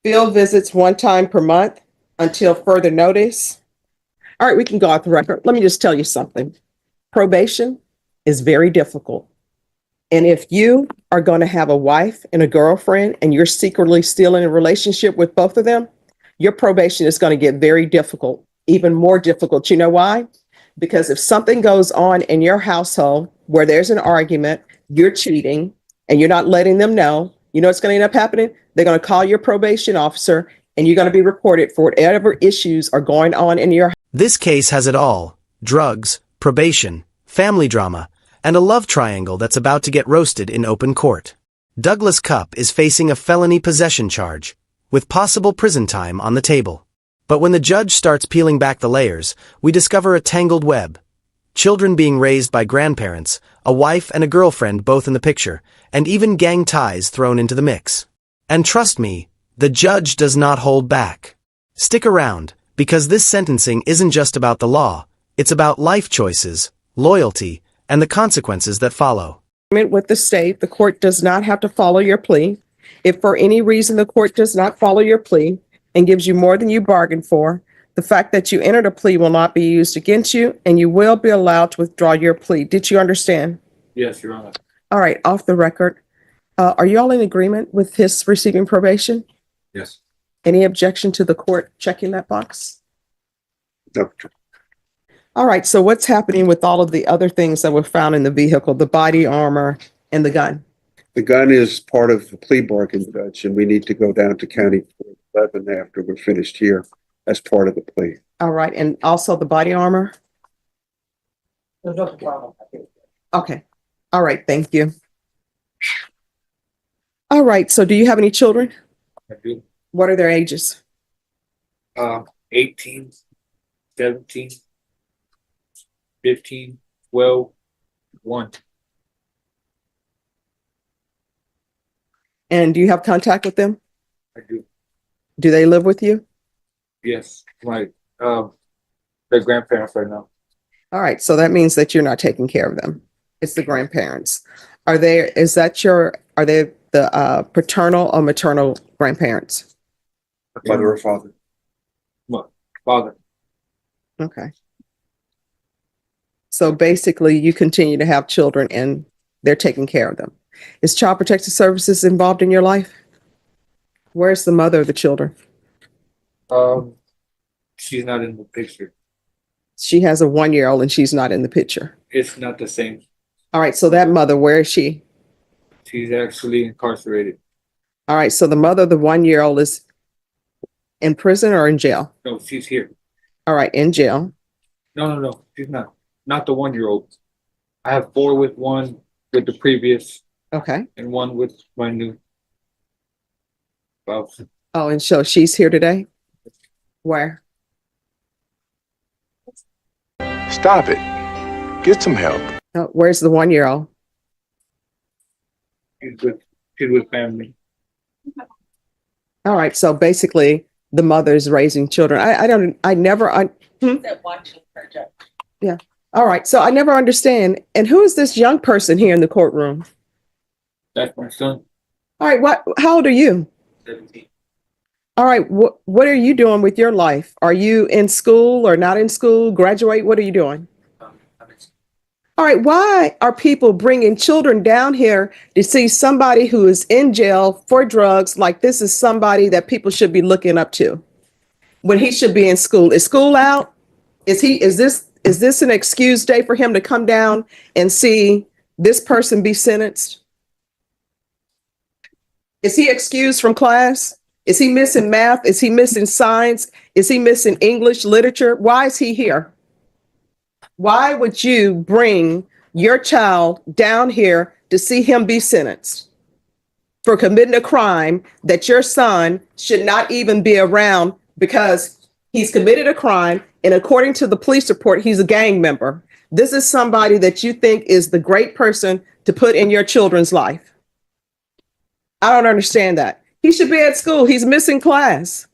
Field visits 1 time per month until further notice. All right, we can go off the record. Let me just tell you something. Probation is very difficult. And if you are going to have a wife and a girlfriend and you're secretly still in a relationship with both of them, your probation is going to get very difficult, even more difficult. You know why? Because if something goes on in your household where there's an argument, you're cheating, and you're not letting them know, you know what's going to end up happening? They're going to call your probation officer and you're going to be reported for whatever issues are going on in your house. This case has it all: drugs, probation, family drama, and a love triangle that's about to get roasted in open court. Douglas Cupp is facing a felony possession charge, with possible prison time on the table. But when the judge starts peeling back the layers, we discover a tangled web. Children being raised by grandparents, a wife and a girlfriend both in the picture, and even gang ties thrown into the mix. And trust me, the judge does not hold back. Stick around, because this sentencing isn't just about the law, it's about life choices, loyalty, and the consequences that follow. With the state, the court does not have to follow your plea. If for any reason the court does not follow your plea and gives you more than you bargained for, the fact that you entered a plea will not be used against you, and you will be allowed to withdraw your plea. Did you understand? Yes, Your Honor. All right, off the record. Are you all in agreement with his receiving probation? Yes. Any objection to the court checking that box? No. All right, so what's happening with all of the other things that were found in the vehicle, the body armor and the gun? The gun is part of the plea bargain, Judge, and we need to go down to County 11 after we're finished here as part of the plea. All right, and also the body armor? Okay, all right, thank you. All right, so do you have any children? I do. What are their ages? 18, 17, 15, 12, 1. And do you have contact with them? I do. Do they live with you? Yes. Their grandparents right now. All right, so that means that you're not taking care of them. It's the grandparents. Are they the paternal or maternal grandparents? Mother or father? What? Father. Okay. So basically you continue to have children and they're taking care of them. Is Child Protective Services involved in your life? Where's the mother of the children? She's not in the picture. She has a 1-year-old and she's not in the picture. It's not the same. All right, so that mother, where is she? She's actually incarcerated. All right, so the mother of the 1-year-old is in prison or in jail? No, she's here. All right, in jail. No. She's not. Not the 1-year-old. I have 4 with one with the previous. Okay. And 1 with my new spouse. Oh, and so she's here today? Where? Stop it. Get some help. Oh, where's the 1-year-old? She's with family. All right, so basically the mother's raising children. Watching her judge. Yeah. All right, so I never understand. And who is this young person here in the courtroom? That's my son. All right, how old are you? 17. All right, what are you doing with your life? Are you in school or not in school? Graduate? What are you doing? All right, why are people bringing children down here to see somebody who is in jail for drugs like this is somebody that people should be looking up to when he should be in school? Is school out? Is this an excuse day for him to come down and see this person be sentenced? Is he excused from class? Is he missing math? Is he missing science? Is he missing English literature? Why is he here? Why would you bring your child down here to see him be sentenced for committing a crime that your son should not even be around because he's committed a crime, and according to the police report, he's a gang member? This is somebody that you think is the great person to put in your children's life. I don't understand that. He should be at school. He's missing class.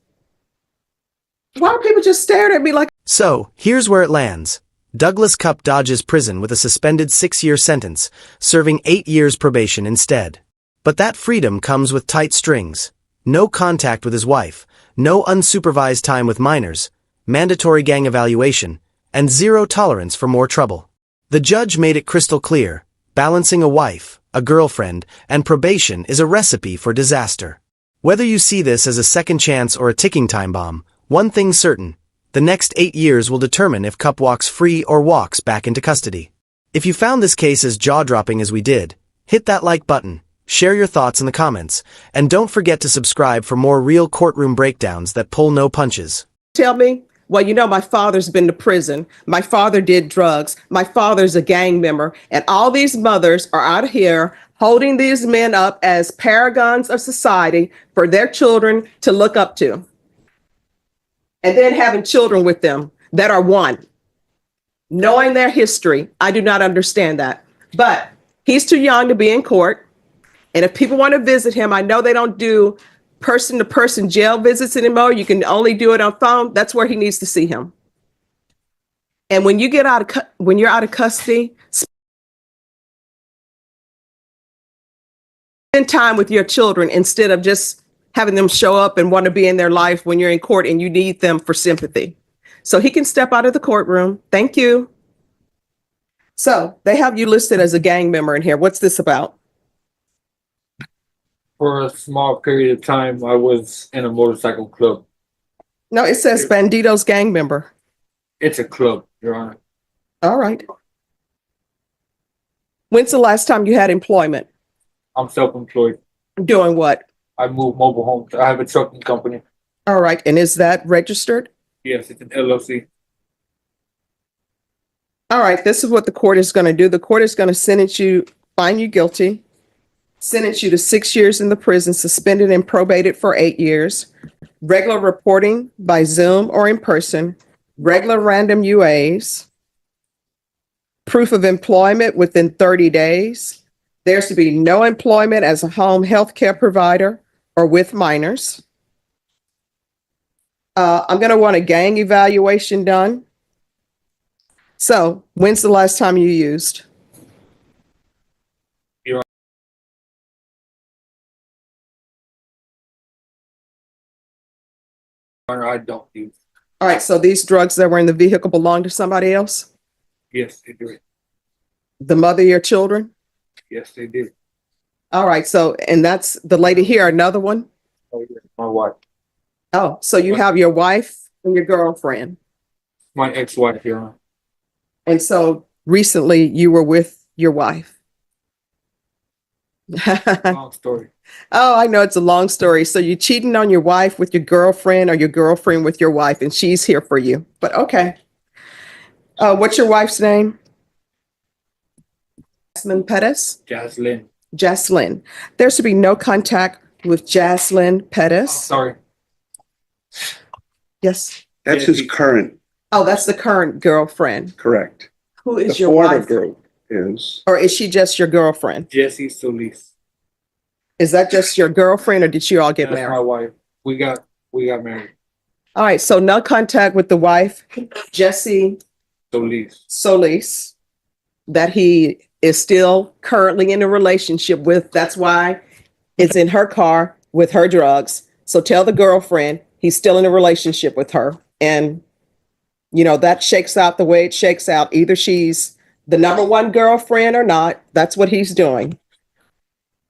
Why are people just staring at me like? So, here's where it lands. Douglas Cupp dodges prison with a suspended 6-year sentence, serving 8 years probation instead. But that freedom comes with tight strings. no contact with his wife, no unsupervised time with minors, mandatory gang evaluation, and zero tolerance for more trouble. The judge made it crystal clear, balancing a wife, a girlfriend, and probation is a recipe for disaster. Whether you see this as a second chance or a ticking time bomb, one thing's certain: the next 8 years will determine if Cup walks free or walks back into custody. If you found this case as jaw-dropping as we did, hit that like button, share your thoughts in the comments, and don't forget to subscribe for more real courtroom breakdowns that pull no punches. Tell me, well, you know, my father's been to prison. My father did drugs. My father's a gang member. And all these mothers are out here holding these men up as paragons of society for their children to look up to. And then having children with them that are one. Knowing their history, I do not understand that. But he's too young to be in court. And if people want to visit him, I know they don't do person-to-person jail visits anymore. You can only do it on phone. That's where he needs to see him. And when you get when you're out of custody, spend time with your children instead of just having them show up and want to be in their life when you're in court and you need them for sympathy. So he can step out of the courtroom. Thank you. So they have you listed as a gang member in here. What's this about? For a small period of time, I was in a motorcycle club. No, it says Bandito's gang member. It's a club, Your Honor. All right. When's the last time you had employment? I'm self-employed. Doing what? I move mobile homes. I have a trucking company. All right. And is that registered? Yes, it's an LLC. All right. This is what the court is going to do. The court is going to sentence you, find you guilty, sentence you to 6 years in the prison, suspended and probated for 8 years, regular reporting by Zoom or in person, regular random UAs, proof of employment within 30 days. There's to be no employment as a home health care provider or with minors. I'm going to want a gang evaluation done. So when's the last time you used? Honor, I don't use. All right. So these drugs that were in the vehicle belong to somebody else? Yes, they do. The mother of your children? Yes, they do. All right. So, and that's the lady here, another one? Oh, yeah. My wife. Oh, so you have your wife and your girlfriend. My ex-wife, Your Honor. And so recently you were with your wife. Long story. Oh, I know it's a long story. So you're cheating on your wife with your girlfriend or your girlfriend with your wife, and she's here for you. But okay. What's your wife's name? Jasmine Pettis? Jaslyn. Jaslyn. There's to be no contact with Jaslyn Pettis. Sorry. Yes. That's his current, Oh, that's the current girlfriend. correct. Who is The your former wife? girl is, Or is she just your girlfriend? Jessie Solis. Is that just your girlfriend or did you all get That's my married? wife. We got married. All right. So no contact with the wife, Jessie Solis. Solis, that he is still currently in a relationship with. That's why it's in her car with her drugs. So tell the girlfriend he's still in a relationship with her. And, you know, that shakes out the way it shakes out. Either she's the number one girlfriend or not. That's what he's doing.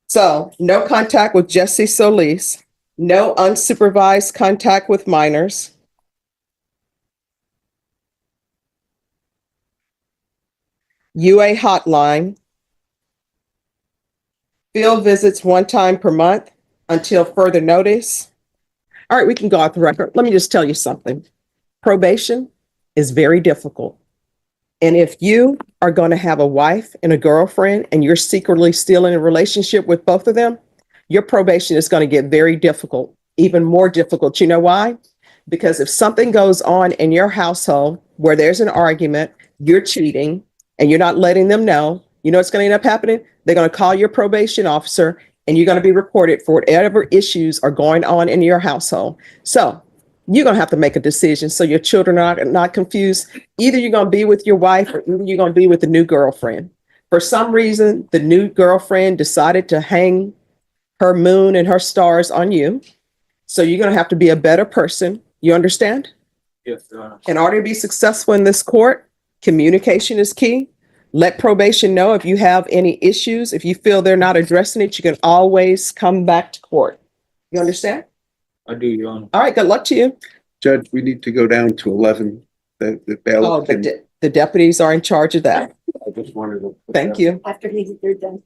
So no contact with Jessie Solis, no unsupervised contact with minors. UA hotline. Field visits 1 time per month until further notice. All right, we can go off the record. Let me just tell you something. Probation is very difficult. And if you are going to have a wife and a girlfriend and you're secretly still in a relationship with both of them, your probation is going to get very difficult, even more difficult. You know why? Because if something goes on in your household where there's an argument, you're cheating, and you're not letting them know, you know what's going to end up happening? They're going to call your probation officer and you're going to be reported for whatever issues are going on in your household. So you're going to have to make a decision so your children are not confused. Either you're going to be with your wife or either you're going to be with the new girlfriend. For some reason, the new girlfriend decided to hang her moon and her stars on you. So you're going to have to be a better person. You understand? Yes, Your Honor. In order to be successful in this court, communication is key. Let probation know if you have any issues. If you feel they're not addressing it, you can always come back to court. You understand? I do, Your Honor. All right, good luck to you. Judge, we need to go down to 11. The Oh, bailiff can, the deputies are in charge of that. I just wanted to. put Thank that- you. After they're done.